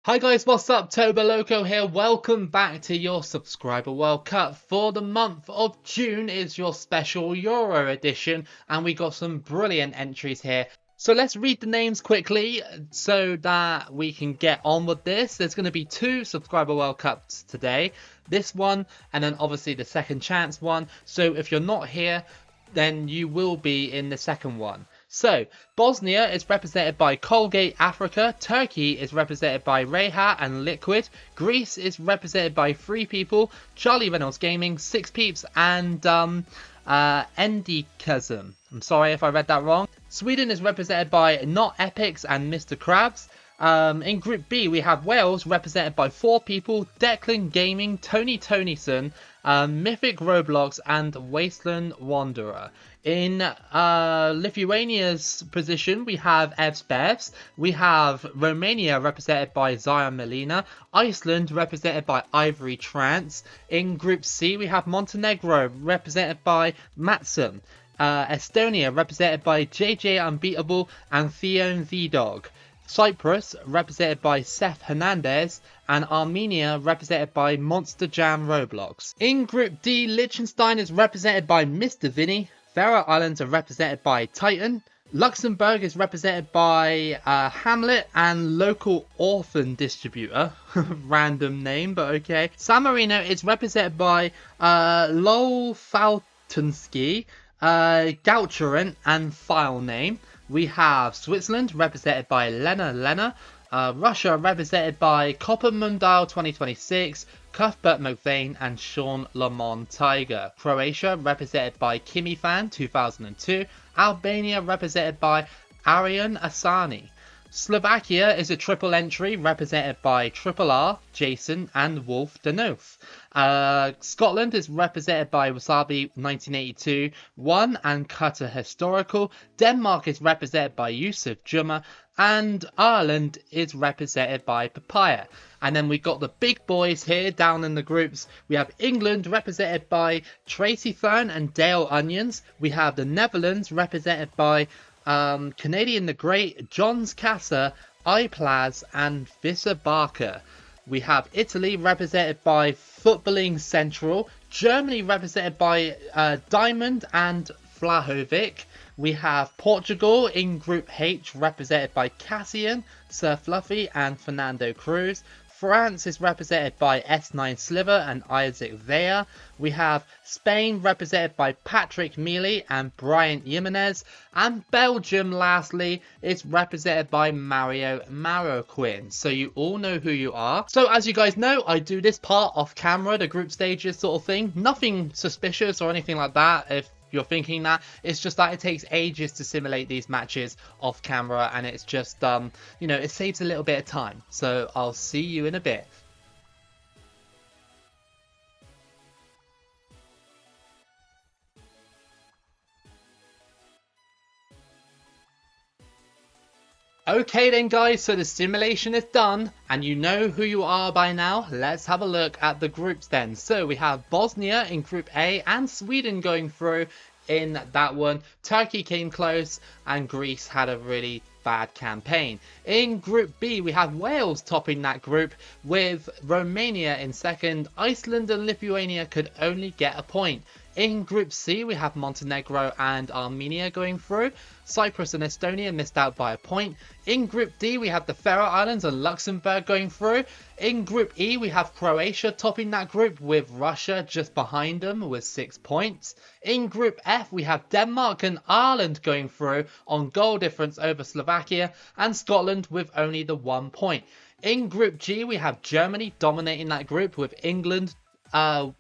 Hi guys, what's up? Toboloco here. Welcome back to your Subscriber World Cup. For the month of June is your special Euro edition, and we got some brilliant entries here. So let's read the names quickly so that we can get on with this. There's going to be two Subscriber World Cups today. This one, and then obviously the second chance one. So if you're not here, then you will be in the second one. So, Bosnia is represented by Colgate Africa, Turkey is represented by Reha and Liquid, Greece is represented by Free People, Charlie Reynolds Gaming, Six Peeps, and Endikazm. I'm sorry if I read that wrong. Sweden is represented by Not Epics and Mr. Krabs. In Group B, we have Wales represented by Four People, Declan Gaming, Tony Tonyson, Mythic Roblox, and Wasteland Wanderer. In Lithuania's position, we have Evs Bevs. We have Romania represented by Zion Melina. Iceland represented by Ivory Trance. In Group C, we have Montenegro represented by Matsum. Estonia represented by JJ Unbeatable and Theon the Dog. Cyprus, represented by Seth Hernandez, and Armenia, represented by Monster Jam Roblox. In Group D, Liechtenstein is represented by Mr. Vinny, Faroe Islands are represented by Titan, Luxembourg is represented by Hamlet and Local Orphan Distributor, random name, but okay. San Marino is represented by Lol Faltonsky, Goucherant and File Name. We have Switzerland represented by Lena, Russia represented by Copper Mundal 2026, Cuthbert McVeigh and Sean Lamont Tiger. Croatia represented by Kimi Fan 2002, Albania represented by Arian Asani. Slovakia is a triple entry represented by Triple R, Jason and Wolf Danoth. Scotland is represented by Wasabi 1982, 1 and Cutter Historical. Denmark is represented by Yusuf Juma, and Ireland is represented by Papaya. And then we got the big boys here down in the groups. We have England represented by Tracy Fern and Dale Onions. We have the Netherlands represented by Canadian the Great, Johns Casa, iPlaz and Visser Barker. We have Italy represented by Footballing Central, Germany represented by Diamond and Flahovic. We have Portugal in Group H represented by Cassian, Sir Fluffy and Fernando Cruz. France is represented by S9 Sliver and Isaac Vea. We have Spain represented by Patrick Mealy and Bryant Jimenez. And Belgium, lastly, is represented by Mario Maroquin. So you all know who you are. So as you guys know, I do this part off camera, the group stages sort of thing. Nothing suspicious or anything like that. If you're thinking that, it's just that it takes ages to simulate these matches off camera, and it's just you know, it saves a little bit of time. So I'll see you in a bit. Okay then guys, so the simulation is done and you know who you are by now. Let's have a look at the groups then. So we have Bosnia in Group A and Sweden going through in that one. Turkey came close and Greece had a really bad campaign. In Group B, we have Wales topping that group with Romania in second. Iceland and Lithuania could only get a point. In Group C, we have Montenegro and Armenia going through. Cyprus and Estonia missed out by a point. In Group D, we have the Faroe Islands and Luxembourg going through. In Group E, we have Croatia topping that group with Russia just behind them with 6 points. In Group F, we have Denmark and Ireland going through on goal difference over Slovakia, and Scotland with only the 1 point. In Group G, we have Germany dominating that group with England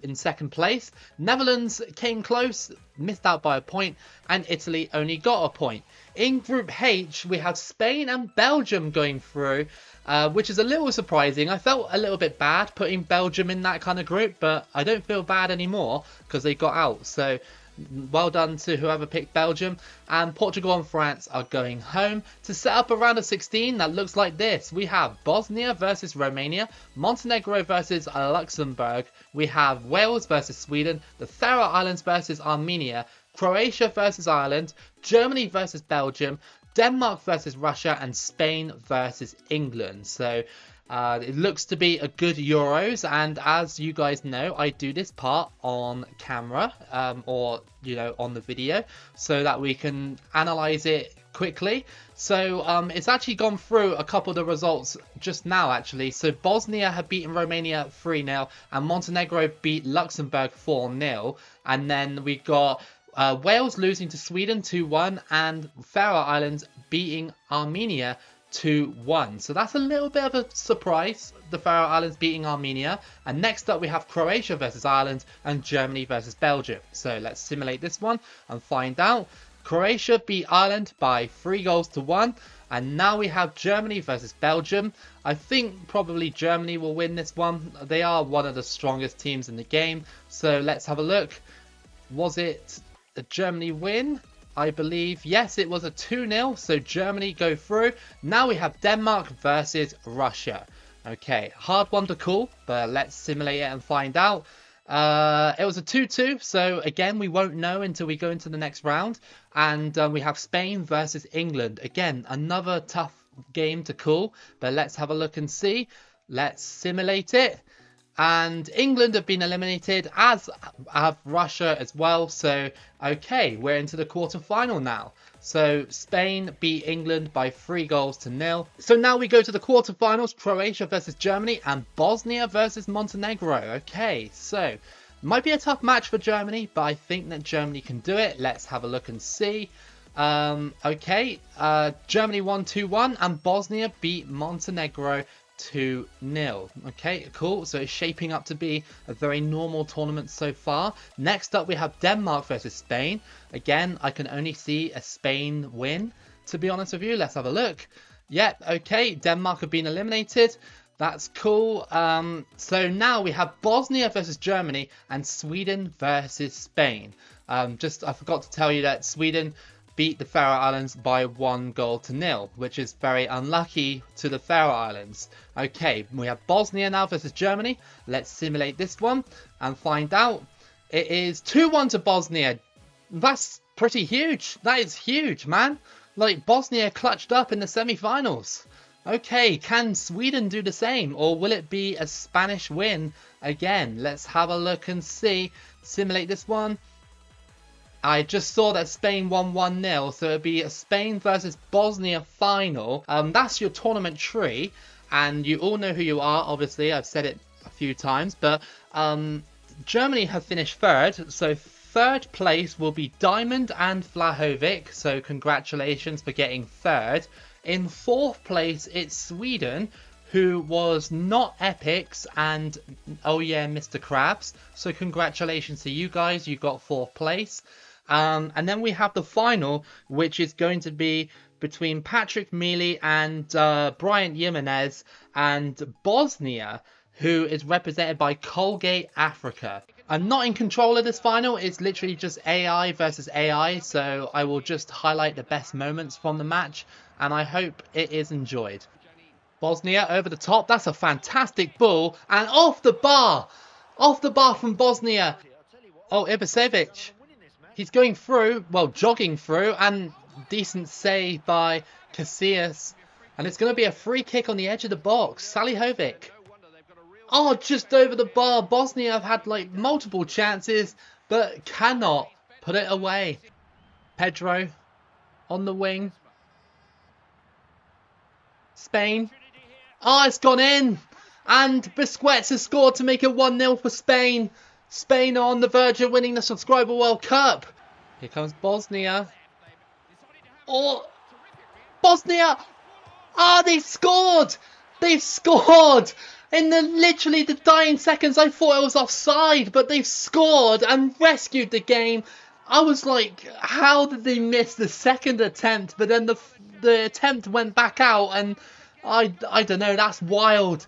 in second place. Netherlands came close, missed out by a point, and Italy only got a point. In Group H, we have Spain and Belgium going through, which is a little surprising. I felt a little bit bad putting Belgium in that kind of group, but I don't feel bad anymore because they got out. So well done to whoever picked Belgium. And Portugal and France are going home to set up a round of 16 that looks like this. We have Bosnia versus Romania, Montenegro versus Luxembourg, we have Wales versus Sweden, the Faroe Islands versus Armenia, Croatia versus Ireland, Germany versus Belgium, Denmark versus Russia, and Spain versus England. So It looks to be a good Euros, and as you guys know, I do this part on camera, or on the video, so that we can analyze it quickly. So it's actually gone through a couple of the results just now, actually. So Bosnia have beaten Romania 3-0, and Montenegro beat Luxembourg 4-0, and then we got Wales losing to Sweden 2-1, and Faroe Islands beating Armenia 2-1. So that's a little bit of a surprise, the Faroe Islands beating Armenia. And next up we have Croatia versus Ireland and Germany versus Belgium. So let's simulate this one and find out. Croatia beat Ireland by 3-1, and now we have Germany versus Belgium. I think probably Germany will win this one. They are one of the strongest teams in the game. So let's have a look. Was it a Germany win? I believe, yes, it was a 2-0, so Germany go through. Now we have Denmark versus Russia. Okay, hard one to call, but let's simulate it and find out. It was a 2-2, so again, we won't know until we go into the next round. And we have Spain versus England. Again, another tough game to call, but let's have a look and see. Let's simulate it. And England have been eliminated, as have Russia as well. So, okay, we're into the quarter-final now. So, Spain beat England by 3-0. So now we go to the quarter-finals, Croatia versus Germany and Bosnia versus Montenegro. Okay, so, might be a tough match for Germany, but I think that Germany can do it. Let's have a look and see. Okay, Germany won 2-1 and Bosnia beat Montenegro 2-0. Okay, cool. So it's shaping up to be a very normal tournament so far. Next up we have Denmark versus Spain. Again, I can only see a Spain win, to be honest with you. Let's have a look. Yep, okay, Denmark have been eliminated. That's cool. So now we have Bosnia versus Germany and Sweden versus Spain. I forgot to tell you that Sweden beat the Faroe Islands by 1-0, which is very unlucky to the Faroe Islands. Okay, we have Bosnia now versus Germany. Let's simulate this one and find out. It is 2-1 to Bosnia. That's pretty huge. That is huge, man. Like, Bosnia clutched up in the semi-finals. Okay, can Sweden do the same, or will it be a Spanish win again? Let's have a look and see. Simulate this one. I just saw that Spain won 1-0, so it'll be a Spain versus Bosnia final. That's your tournament tree, and you all know who you are, obviously. I've said it a few times, but Germany have finished third, so third place will be Diamond and Vlahovic, so congratulations for getting third. In fourth place, it's Sweden, who was not Epics and, oh yeah, Mr. Krabs. So congratulations to you guys, you got fourth place. And then we have the final, which is going to be between Patrick Mealy and Bryant Jimenez and Bosnia, who is represented by Colgate Africa. I'm not in control of this final, it's literally just AI versus AI, so I will just highlight the best moments from the match, and I hope it is enjoyed. Bosnia over the top, that's a fantastic ball, and off the bar from Bosnia. Oh, Ibisevic. He's going through, well, jogging through, and decent save by Casillas. And it's going to be a free kick on the edge of the box. Salihovic. Oh, just over the bar. Bosnia have had, like, multiple chances, but cannot put it away. Pedro on the wing. Spain. Oh, it's gone in. And Busquets has scored to make it 1-0 for Spain. Spain are on the verge of winning the Subscriber World Cup. Here comes Bosnia. Oh, Bosnia! Ah, they've scored! They've scored! In literally the dying seconds, I thought it was offside, but they've scored and rescued the game. I was like, how did they miss the second attempt? But then the attempt went back out, and I don't know, that's wild.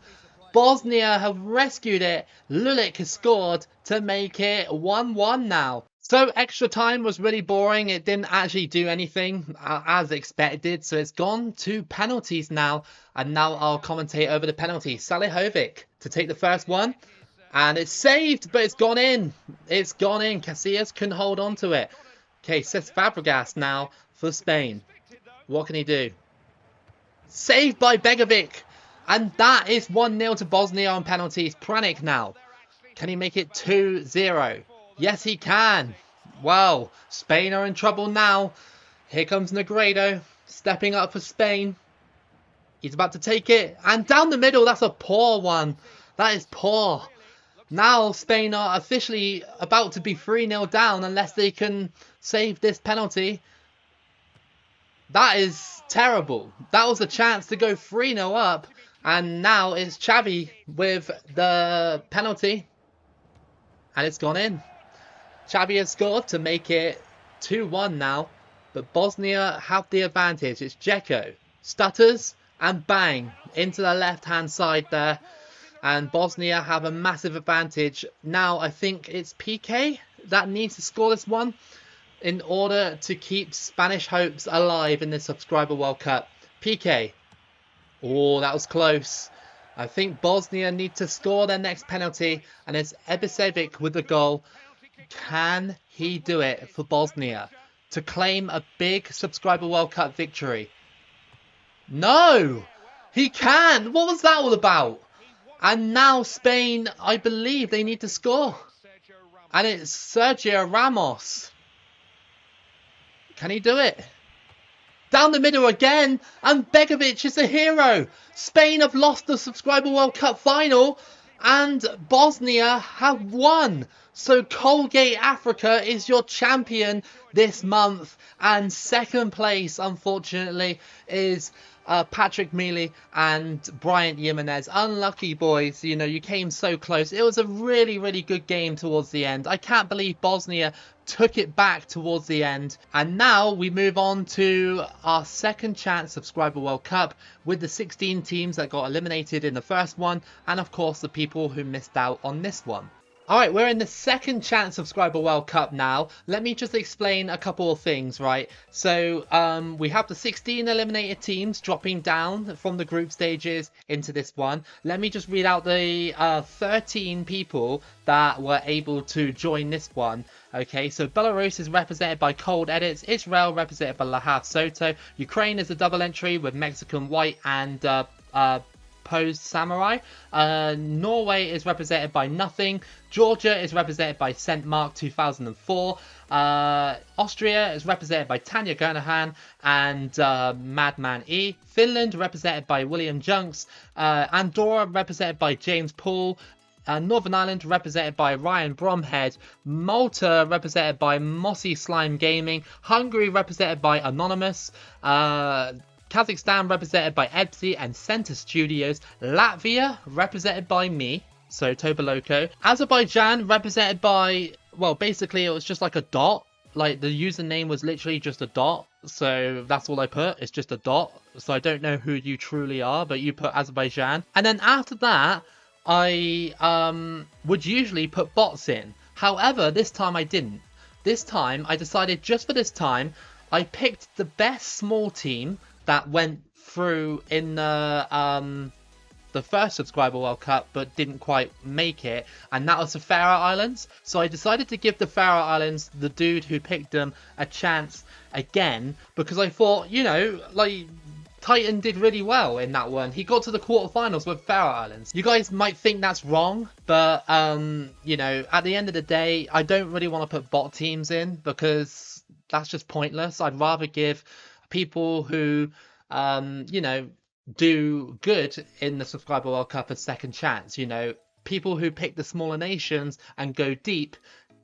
Bosnia have rescued it. Lulic has scored to make it 1-1 now. So extra time was really boring. It didn't actually do anything as expected. So it's gone to penalties now. And now I'll commentate over the penalty. Salihovic to take the first one. And it's saved, but it's gone in. It's gone in. Casillas couldn't hold on to it. Okay, Cesc Fabregas now. for Spain. What can he do? Saved by Begovic. And that is 1-0 to Bosnia on penalties. Pranic now. Can he make it 2-0? Yes, he can. Well, Spain are in trouble now. Here comes Negredo, stepping up for Spain. He's about to take it. And down the middle, that's a poor one. That is poor. Now Spain are officially about to be 3-0 down unless they can save this penalty. That is terrible. That was a chance to go 3-0 up. And now it's Xavi with the penalty. And it's gone in. Xavi has scored to make it 2-1 now. But Bosnia have the advantage. It's Dzeko. Stutters and bang. Into the left-hand side there. And Bosnia have a massive advantage. Now I think it's PK that needs to score this one in order to keep Spanish hopes alive in the Subscriber World Cup. PK. Oh, that was close. I think Bosnia need to score their next penalty. And it's Ibisevic with the goal. Can he do it for Bosnia to claim a big Subscriber World Cup victory? No! He can! What was that all about? And now Spain, I believe they need to score. And it's Sergio Ramos. Can he do it? Down the middle again. And Begovic is a hero. Spain have lost the Subscriber World Cup final. And Bosnia have won. So Colgate Africa is your champion this month. And second place, unfortunately, is Patrick Mealy and Bryant Jimenez. Unlucky boys, you know, you came so close. It was a really, really good game towards the end. I can't believe Bosnia took it back towards the end. And now we move on to our second chance Subscriber World Cup with the 16 teams that got eliminated in the first one. And of course the people who missed out on this one. Alright, we're in the second chance Subscriber World Cup now. Let me just explain a couple of things, right? So, we have the 16 eliminated teams dropping down from the group stages into this one. Let me just read out the 13 people that were able to join this one. Okay, so Belarus is represented by Cold Edits, Israel represented by Lahav Soto, Ukraine is a double entry with Mexican White and Posed Samurai. Norway is represented by Nothing. Georgia is represented by Scent Mark 2004. Austria is represented by Tanya Gernahan and Madman E. Finland represented by William Junks. Andorra represented by James Poole. Northern Ireland represented by Ryan Bromhead. Malta represented by Mossy Slime Gaming. Hungary represented by Anonymous. Kazakhstan represented by Ebsy and Center Studios. Latvia represented by me, so Toboloco. Azerbaijan represented by, well, basically it was just like a dot. Like the username was literally just a dot. So that's all I put. It's just a dot. So I don't know who you truly are, but you put Azerbaijan. And then after that, I would usually put bots in. However, this time I didn't. This time I decided just for this time, I picked the best small team that went through in the first Subscriber World Cup but didn't quite make it, and that was the Faroe Islands. So I decided to give the Faroe Islands, the dude who picked them, a chance again, because I thought, you know, like, Titan did really well in that one. He got to the quarterfinals with Faroe Islands. You guys might think that's wrong, but you know, at the end of the day, I don't really want to put bot teams in because that's just pointless. I'd rather give people who, you know, do good in the Subscriber World Cup a second chance. You know, people who pick the smaller nations and go deep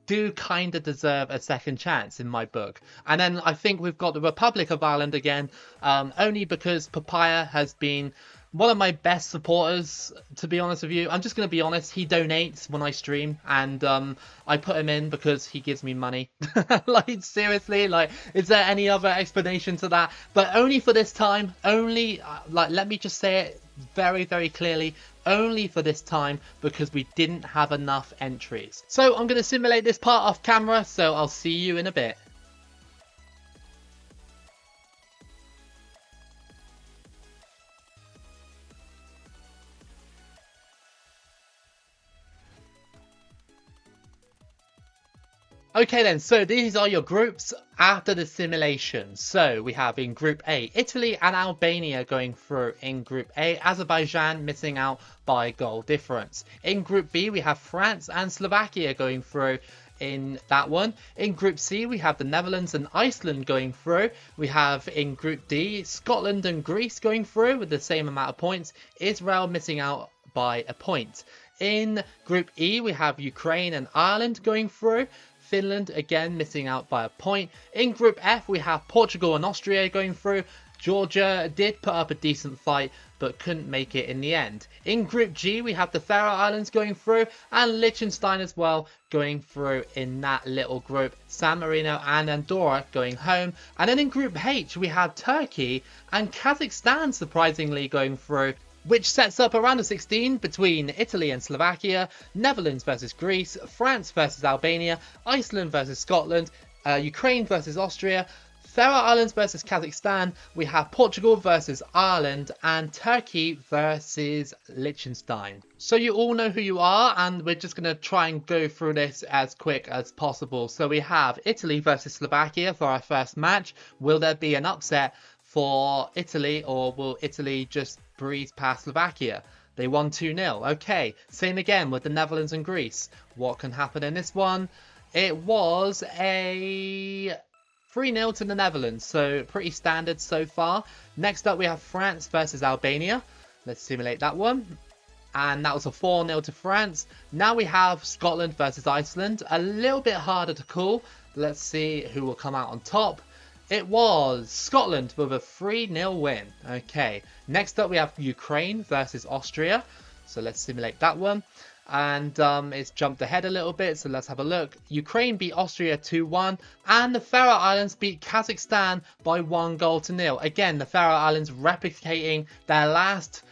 do kind of deserve a second chance in my book. And then I think we've got the Republic of Ireland again, only because Papaya has been one of my best supporters, to be honest with you. I'm just going to be honest, he donates when I stream, and I put him in because he gives me money. Like, seriously, like, is there any other explanation to that? But only for this time, only, like, let me just say it very, very clearly, only for this time, because we didn't have enough entries. So I'm going to simulate this part off camera, so I'll see you in a bit. Okay then, so these are your groups after the simulation. So we have in Group A, Italy and Albania going through in Group A, Azerbaijan missing out by goal difference. In Group B, we have France and Slovakia going through in that one. In Group C, we have the Netherlands and Iceland going through. We have in Group D, Scotland and Greece going through with the same amount of points. Israel missing out by a point. In Group E, we have Ukraine and Ireland going through. Finland again missing out by a point. In Group F, we have Portugal and Austria going through. Georgia did put up a decent fight, but couldn't make it in the end. In Group G, we have the Faroe Islands going through, and Liechtenstein as well going through in that little group. San Marino and Andorra going home. And then in Group H, we have Turkey and Kazakhstan surprisingly going through, which sets up a round of 16 between Italy and Slovakia, Netherlands versus Greece, France versus Albania, Iceland versus Scotland, Ukraine versus Austria, Faroe Islands versus Kazakhstan. We have Portugal versus Ireland and Turkey versus Liechtenstein. So you all know who you are, and we're just going to try and go through this as quick as possible. So we have Italy versus Slovakia for our first match. Will there be an upset for Italy, or will Italy just breeze past Slovakia? They won 2-0. Okay, same again with the Netherlands and Greece. What can happen in this one? It was a 3-0 to the Netherlands, so pretty standard so far. Next up, we have France versus Albania. Let's simulate that one. And that was a 4-0 to France. Now we have Scotland versus Iceland. A little bit harder to call. Let's see who will come out on top. It was Scotland with a 3-0 win. Okay, next up we have Ukraine versus Austria. So let's simulate that one. And it's jumped ahead a little bit, so let's have a look. Ukraine beat Austria 2-1. And the Faroe Islands beat Kazakhstan by 1-0. Again, the Faroe Islands replicating their last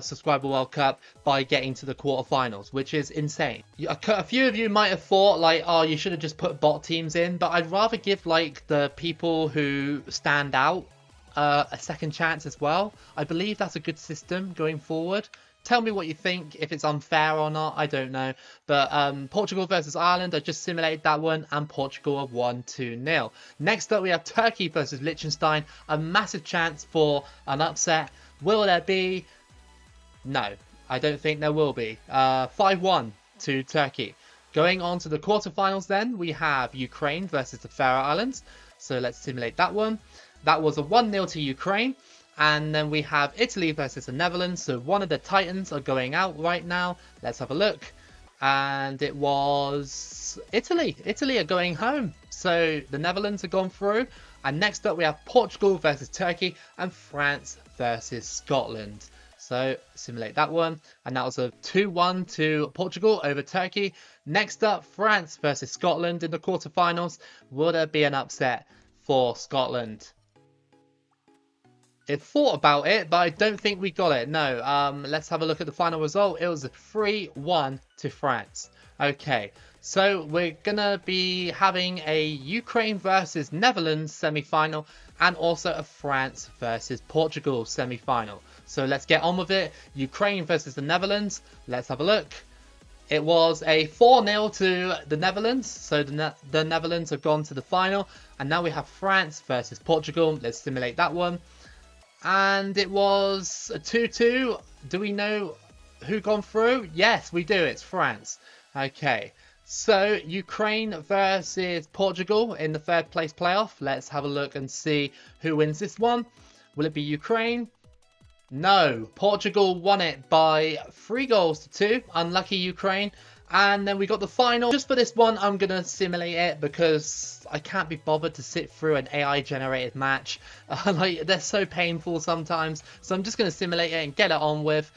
Subscriber World Cup by getting to the quarterfinals, which is insane. A few of you might have thought like, oh, you should have just put bot teams in, but I'd rather give like the people who stand out a second chance as well. I believe that's a good system going forward. Tell me what you think, if it's unfair or not, I don't know. But Portugal versus Ireland, I just simulated that one, and Portugal have won 2-0. Next up, we have Turkey versus Liechtenstein, a massive chance for an upset. Will there be? No, I don't think there will be. 5-1 to Turkey. Going on to the quarterfinals then, we have Ukraine versus the Faroe Islands. So let's simulate that one. That was a 1-0 to Ukraine. And then we have Italy versus the Netherlands. So one of the Titans are going out right now. Let's have a look. And it was Italy. Italy are going home. So the Netherlands have gone through. And next up we have Portugal versus Turkey and France versus Scotland. So simulate that one. And that was a 2-1 to Portugal over Turkey. Next up, France versus Scotland in the quarterfinals. Will there be an upset for Scotland? It thought about it, but I don't think we got it. No, let's have a look at the final result. It was a 3-1 to France. Okay, so we're going to be having a Ukraine versus Netherlands semi-final and also a France versus Portugal semi-final. So let's get on with it. Ukraine versus the Netherlands. Let's have a look. It was a 4-0 to the Netherlands. So the Netherlands have gone to the final. And now we have France versus Portugal. Let's simulate that one. And it was a 2-2. Do we know who gone through? Yes, we do. It's France. Okay. So Ukraine versus Portugal in the third place playoff. Let's have a look and see who wins this one. Will it be Ukraine? No, Portugal won it by 3-2. Unlucky Ukraine. And then we got the final. Just for this one, I'm going to simulate it because I can't be bothered to sit through an AI generated match. Like, they're so painful sometimes. So I'm just going to simulate it and get it on with.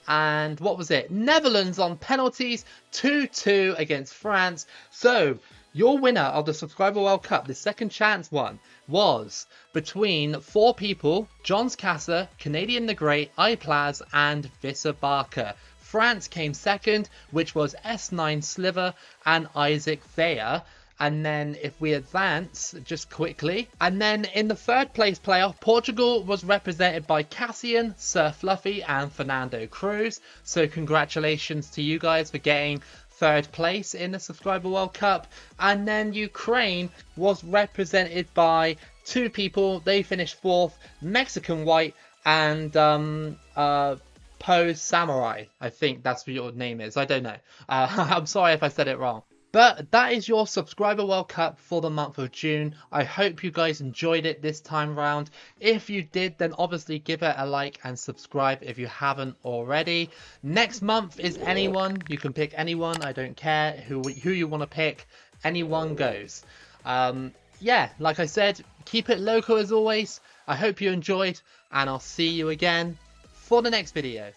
And what was it? Netherlands on penalties, 2-2 against France. So your winner of the Subscriber World Cup, the second chance one, was between four people: Johns Casa, Canadian the Great, iPlaz, and Visser Barker. France came second, which was S9 Sliver and Isaac Thayer. And then if we advance just quickly, and then in the third place playoff, Portugal was represented by Cassian, Sir Fluffy and Fernando Cruz. So congratulations to you guys for getting third place in the Subscriber World Cup. And then Ukraine was represented by two people. They finished fourth, Mexican White and Pose Samurai. I think that's what your name is. I don't know. I'm sorry if I said it wrong. But that is your Subscriber World Cup for the month of June. I hope you guys enjoyed it this time round. If you did, then obviously give it a like and subscribe if you haven't already. Next month is anyone. You can pick anyone. I don't care who you want to pick. Anyone goes. Yeah, like I said, keep it local as always. I hope you enjoyed, and I'll see you again for the next video.